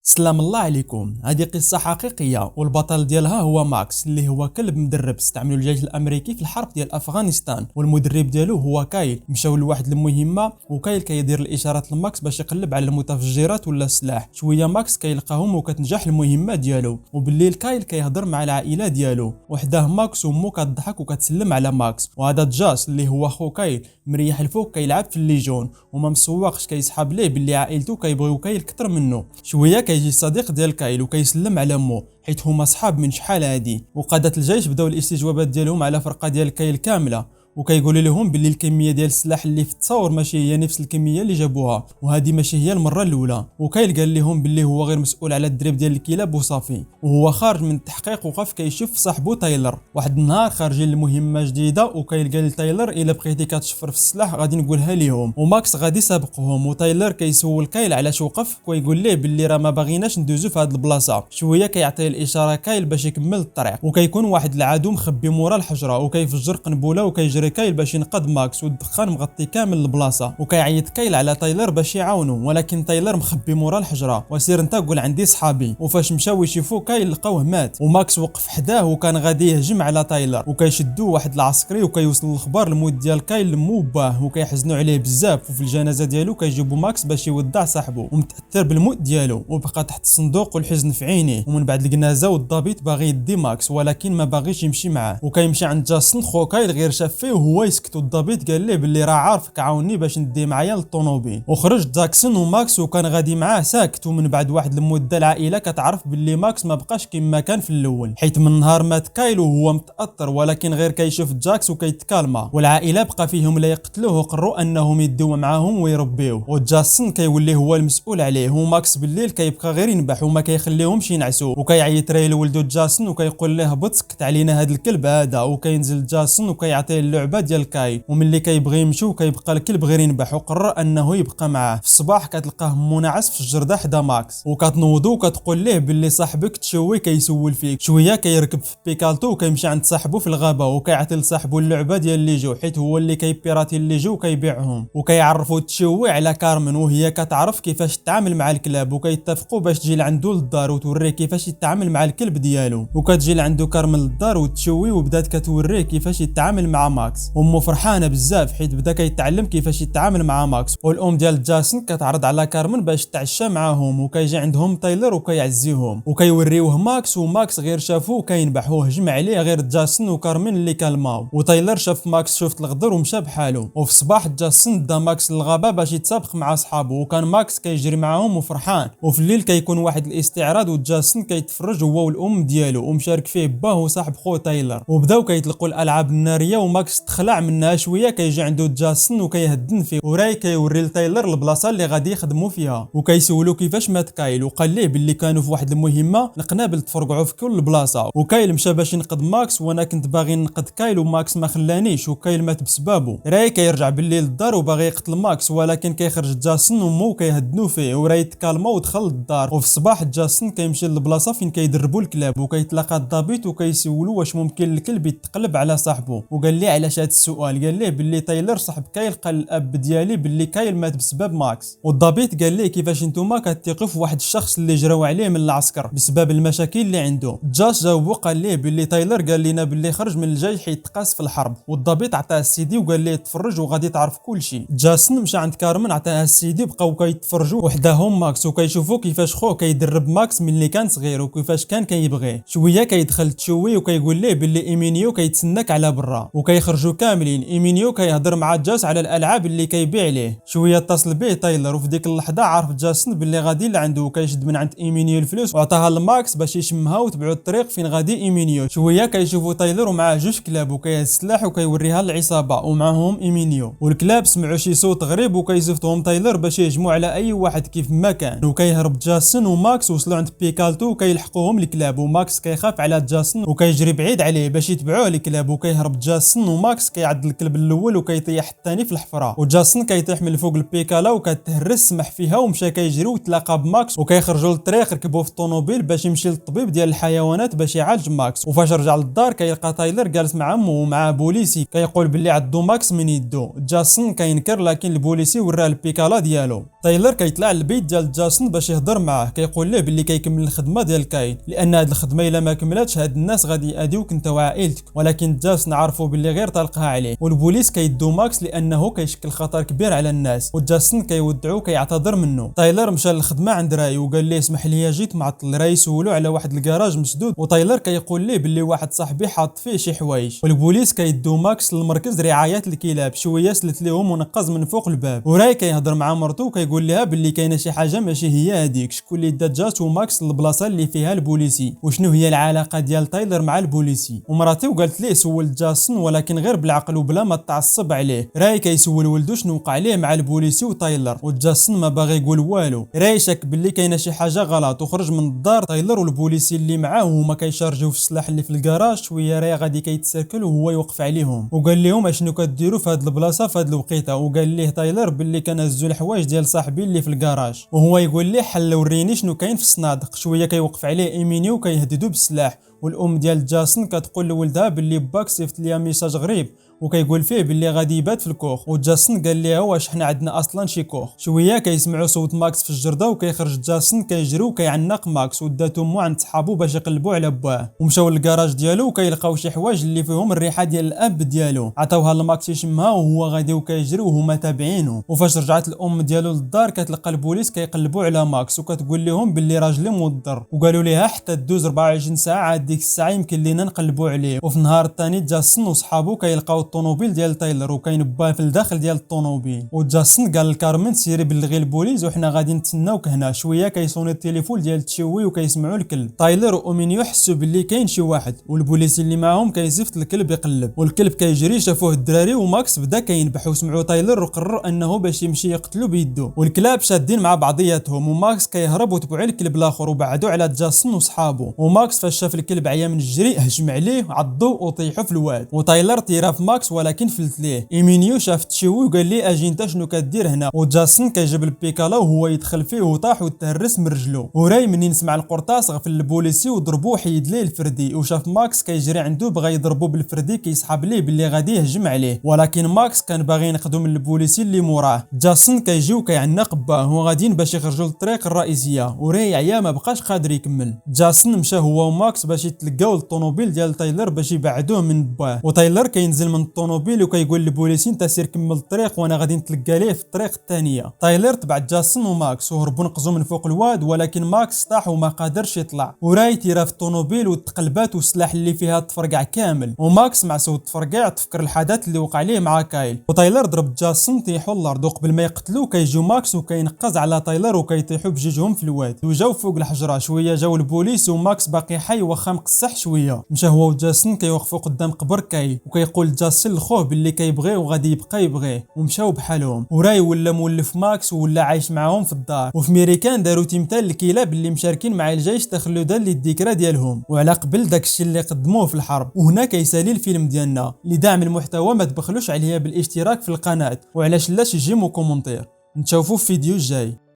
سلام الله عليكم. هذه قصة حقيقية والبطل ديالها هو ماكس اللي هو كلب مدرب استعملوا الجيش الامريكي في الحرب ديال افغانستان، والمدرب ديالو هو كايل. مشاو لواحد المهمة وكايل كيدير الاشارات لماكس باش يقلب على المتفجرات ولا السلاح. شوية ماكس كيلقاهم وكتنجح المهمة ديالو، وبالليل كايل كيهضر مع العائلة ديالو، وحداه ماكس وامو كتضحك وكتسلم على ماكس. وهذا جاس اللي هو خو كايل مريح الفوق كيلعب في الليجون وما مسوقش، كيسحب ليه باللي عائلته كيبغيو كايل كتر منه. شويه كيجي الصديق ديال كايل وكيسلم على مو حيت هما صحاب من شحال هادي. وقادة الجيش بداو الاستجوابات ديالهم على فرقه ديال كايل كامله، وكيقولوا لهم باللي الكميه ديال السلاح اللي في التصاور ماشي هي نفس الكميه اللي جابوها، وهذه ماشي هي المره الاولى. وكايل قال لهم باللي هو غير مسؤول على الدريب ديال الكلاب وصافي. وهو خارج من التحقيق وقف كيشوف صاحبو تايلر. واحد النهار خارجين لمهمه جديده، وكايل قال لتايلر الا بقيتي كتشفر في السلاح غادي نقولها ليهم، وماكس غادي سابقهم. وتايلر كيسول كايل علاش وقف، ويقول ليه باللي راه ما باغيناش ندوزو في هاد البلاصه. شويه كيعطيه الاشاره كايل باش يكمل الطريق، وكيكون واحد العدو مخبي مورا الحجره وكيفجر قنبله، وكيجري كايل باش ينقذ ماكس، والدخان مغطي كامل البلاصه. وكيعيط كايل على تايلر باش يعاونو، ولكن تايلر مخبي مورا الحجره. وسير انت قول عندي صحابي. وفاش مشاو يشوفوا كايل لقاوه مات، وماكس وقف حداه وكان غادي يهجم على تايلر. وكيشدوه واحد العسكري وكيوصل الخبر الموت ديال كايل لمو باه، وكيحزنوا عليه بزاف. وفي الجنازه ديالو كيجيبوا ماكس باش يودع صاحبه ومتاثر بالموت ديالو، وبقى تحت الصندوق والحزن في عينيه. ومن بعد الجنازه والضابط باغي يدي ماكس ولكن ما باغيش يمشي معاه، وكيمشي عند جاسون خو كايل غير شاف فيه وهو يسكت. الضابط قال ليه باللي راه عارفك عاوني باش ندي معايا للطوموبيل. وخرج جاكسون وماكس وكان غادي معاه ساكت. ومن بعد واحد المده العائله كتعرف باللي ماكس ما بقاش كما كان في الاول، حيت من نهار مات كايل وهو متاثر، ولكن غير كيشوف جاكس وكيتكالما. والعائله بقى فيهم لا يقتلوه وقرروا انهم يديو معاهم ويربيوه، وجاسون كيولي هو المسؤول عليه. وماكس بالليل كيبقى غير ينبح وما كيخليهمش ينعسوا، وكيعيط راه لولدو جاسون وكيقول ليه هبط سكت علينا هذا الكلب هذا. وكينزل جاسون وكيعطيه اللعبه ديال كايل، وملي كيبغي يمشي كيبقى الكلب غير ينبح، وقرر انه يبقى معاه. في الصباح كتلقاه منعس في الجرده حدا ماكس، وكتنوضو وكتقول ليه باللي صاحبك تشوي كيسول فيك. شويه كيركب في بيكالتو وكيمشي عند صاحبه في الغابه، وكيعطي لصاحبه اللعبه ديال ليجو حيت هو اللي كيبيراتي الليجو وكيبيعهم. وكيعرفوا تشوي على كارمن وهي كتعرف كيفاش تتعامل مع الكلاب، وكيتفقوا باش تجي لعندو للدار وتوريه كيفاش يتعامل مع الكلب ديالو. وكتجي لعندو كارمن للدار وتشوي وبدات كتوريه كيفاش يتعامل مع ماكس. امه فرحانه بزاف حيت بدا كيتعلم كيفاش يتعامل مع ماكس. والام ديال جاسون كتعرض على كارمن باش تعشى معاهم، وكيجي عندهم تايلر وكيعزيهم وكيوريوه ماكس. وماكس غير شافوه كينبح وهجم عليه غير جاسون وكارمن اللي كلماو. وتايلر شاف ماكس شفت الغدر ومشى بحاله. وفي الصباح جاسون دا ماكس للغابه باش يتسابق مع صحابه، وكان ماكس كيجري معاهم وفرحان. وفي الليل كيكون واحد الاستعراض وجاسون كيتفرج هو والام ديالو، ومشارك فيه باه وصاحب خو تايلر. وبداو كيطلقوا الالعاب الناريه، وماكس تخلع منها. شويه كيجي عنده جاسون وكيهدن فيه، وراي كيوري لتايلر البلاصه اللي غادي يخدموا فيها، وكيسولو كيفاش مات كايل. وقال ليه باللي كانوا في واحد المهمه القنابل تفرقعوا في كل بلاصه، وكايل مشى باش ينقذ ماكس، وانا كنت باغي ننقذ كايل وماكس ما خلانيش، وكايل مات بسببه. راي كيرجع بالليل للدار وباغي يقتل ماكس، ولكن كيخرج جاسون ومو كيهدنوا فيه، وراي تكالما ودخل للدار. وفي الصباح جاسون كيمشي للبلاصه فين كيدربوا الكلاب، وكيتلاقى الضابط وكيسولو واش ممكن الكلب يتقلب على صاحبه. وقال ليه علاش هذا السؤال، قال ليه باللي تايلر صاحب كايل قال الاب ديالي باللي كايل مات بسبب ماكس. والضابط قال ليه كيفاش نتوما كتثقوا في واحد الشخص اللي جراو عليه من العسكر بسبب المشاكل اللي عنده. جاس جاوبو قال ليه باللي تايلر قال لنا باللي خرج من الجيش حيت تقاس في الحرب. والضابط عطاه السيدي وقال ليه تفرج وغادي تعرف كل شيء. جاسون مشى عند كارمن عطاه السيدي، بقاو كيتفرجوا وحداهم ماكس وكيشوفوا كيفاش خو كيدرب ماكس ملي كان صغير وكيفاش كان كيبغيه. شويه كيدخل تشوي وكيقول ليه باللي ايمينيو كيتسناك على برا، وكيخرجوا كاملين. ايمينيو كيهضر مع جاس على الالعاب اللي كيبيع ليه. شويه اتصل به تايلر، وفي ديك اللحظه عارف جاسون باللي غادي لعنده، وكيشد من عند ايمينيو الفلوس وعطاها لماكس باش يشمها وتبعوا الطريق فين غادي ايمينيو. شويه كيشوفوا تايلر ومعاه جوج كلاب وكيهز السلاح وكيوريها للعصابه ومعهم ايمينيو. والكلاب سمعوا شي صوت غريب وكيصيفطوهم تايلر باش يهجموا على اي واحد كيف ما كان. وكيهرب جاسون وماكس وصلوا عند بيكالتو وكيلحقوهم الكلاب، وماكس كيخاف على جاسون وكيجري بعيد عليه باش يتبعوه الكلاب. وكيهرب جاسون وماكس كيعدل الكلب الاول وكيطيح الثاني في الحفره، وجاسون كيطيح من فوق البيكالا وكتهرس سمح فيها ومشى كيجري وتلاقى بماكس وكيخرجوا للطريق ركبوا في الطوموبيل باش يمشي للطبيب ديال الحيوانات باش يعالج ماكس. وفاش رجع للدار كيلقى تايلر جالس مع امه ومع بوليسي كيقول باللي عضو ماكس من يدو. جاسون كينكر لكن البوليسي وراه البيكالا ديالو. تايلر كيطلع للبيت ديال جاسون باش يهضر معاه، كيقول ليه باللي كيكمل الخدمه ديال كاين لان هاد الخدمه الا ما كملاتش هاد الناس غادي يأذيوك انت وعائلتك، ولكن جاسون عرفوا باللي غير طلقها عليه. والبوليس كيدو ماكس لانه كيشكل خطر كبير على الناس، وجاسون كيودعو كيعتذر منه. تايلر مشى للخدمه عند راي وقال ليه اسمح لي جيت معطل. راي سولو على واحد الكراج مسدود وتايلر كيقول ليه باللي واحد صاحبي حاط فيه شي حوايج. والبوليس كيدو ماكس للمركز رعايه الكلاب، شويه سلت ليهم ونقز من فوق الباب. وراي كيهضر مع مرته وكيقول لها باللي كاينه شي حاجه ماشي هي هذيك، شكون اللي دات جات وماكس للبلاصه اللي فيها البوليسي، وشنو هي العلاقه ديال تايلر مع البوليسي. ومراته قالت ليه سول جاسون ولكن غير بالعقل وبلا ما تعصب عليه. راي كيسول ولدو شنو وقع ليه مع البوليسي وتايلر، وجاسون ما باغي يقول والو. راي شك باللي كاينه شي حاجه غلط وخرج من الدار. تايلر والبوليسي اللي معاه وهما كيشارجيو في السلاح اللي في الكراج، شويه راي غادي كيتسركل وهو يوقف عليهم وقال لهم اشنو كديروا في هاد البلاصه في هاد الوقيته. وقال ليه تايلر باللي كنهزو الحوايج ديال صاحبي اللي في الكراج، وهو يقول ليه حل وريني شنو كاين في الصنادق. شويه كيوقف عليه ايميني وكيهددو بالسلاح. والام ديال جاسون كتقول لولدها باللي باك صيفط ليا ميساج غريب وكيقول فيه باللي غادي يبات في الكوخ. وجاسون قال ليها واش حنا عندنا اصلا شي كوخ. شويه كيسمعوا صوت ماكس في الجرده وكيخرج جاسون كيجري وكيعنق ماكس، وداتو امو عند صحابو باش يقلبوا على باه. ومشاو للكراج ديالو وكيلقاو شي حوايج اللي فيهم الريحه ديال الاب ديالو، عطاوها لماكس يشمها وهو غادي وكيجري وهما تابعينه. وفاش رجعت الام ديالو للدار كتلقى البوليس كيقلبوا على ماكس وكتقول لهم باللي راجلي موضر، وقالوا ليها حتى دوز 24 ساعه عاد ديك الساعه يمكن لينا نقلبوا عليه. وفي النهار الثاني جاسون وصحابو كيلقاو الطوموبيل ديال تايلر وكاين با في الداخل ديال الطوموبيل. وجاسون قال لكارمن سيري بلغي البوليس وحنا غادي نتسناوك هنا. شويه كيصوني التليفون ديال تشوي وكيسمعوا الكلب. تايلر واومينيو حسوا باللي كاين شي واحد، والبوليس اللي معاهم كيزفت الكلب يقلب، والكلب كيجري. شافوه الدراري وماكس بدا كينبح وسمعوا تايلر وقرر انه باش يمشي يقتلو بيدو. والكلاب شادين مع بعضياتهم وماكس كيهرب وتبعوا الكلب الاخر وبعدوا على جاسون وصحابه. وماكس فاش شاف الكلب عيا من الجري هجم عليه عضو وطيحوا في الواد. وتايلر تيرا في ماكس ولكن فلت ليه. ايمينيو شاف تشوي وقال ليه اجي انت شنو كدير هنا. وجاسون كيجيب البيكالا وهو يدخل فيه وطاح وتهرس من رجلو. وراي منين سمع القرطاس غفل البوليسي وضربوه حيد ليه الفردي. وشاف ماكس كيجري عنده بغى يضربو بالفردي كيسحب ليه باللي غادي يهجم عليه، ولكن ماكس كان باغي ينقذو من البوليسي اللي موراه. جاسون كيجي وكيعنق باه وغاديين باش يخرجوا للطريق الرئيسيه، وراي عيا ما بقاش قادر يكمل. جاسون مشى هو وماكس باش يتلقاو الطوموبيل ديال تايلر باش يبعدوه من باه. وتايلر كينزل من الطوموبيل وكيقول للبوليسي انت سير كمل الطريق وانا غادي نتلقى ليه في الطريق الثانيه. تايلر تبع جاسون وماكس وهربوا نقزوا من فوق الواد، ولكن ماكس طاح وما قادرش يطلع. وراي تيرا في الطوموبيل والتقلبات والسلاح اللي فيها تفرقع كامل. وماكس مع صوت التفرقع تفكر الحدث اللي وقع ليه مع كايل. وتايلر ضرب جاسون طيحوا الارض، وقبل ما يقتلوه كيجيو ماكس وكينقز على تايلر وكيطيحوا بجوجهم في الواد. وجاو فوق الحجره. شويه جاو البوليس وماكس باقي حي واخا مقصح شويه. مشى هو وجاسون كيوقفوا قدام قبر كايل وكيقول جاسون لخوه باللي كيبغيه وغادي يبقى يبغيه، ومشاو بحالهم. وراي ولا مولف ماكس ولا عايش معاهم في الدار. وفي ميريكان داروا تمثال الكلاب اللي مشاركين مع الجيش تخلوا دار للذكرى ديالهم وعلى قبل داكشي اللي قدموه في الحرب. وهنا كيسالي الفيلم ديالنا. لدعم المحتوى ما تبخلوش عليا بالاشتراك في القناه، وعلاش لا شي جيم وكومونتير. نتشوفوا في فيديو جاي.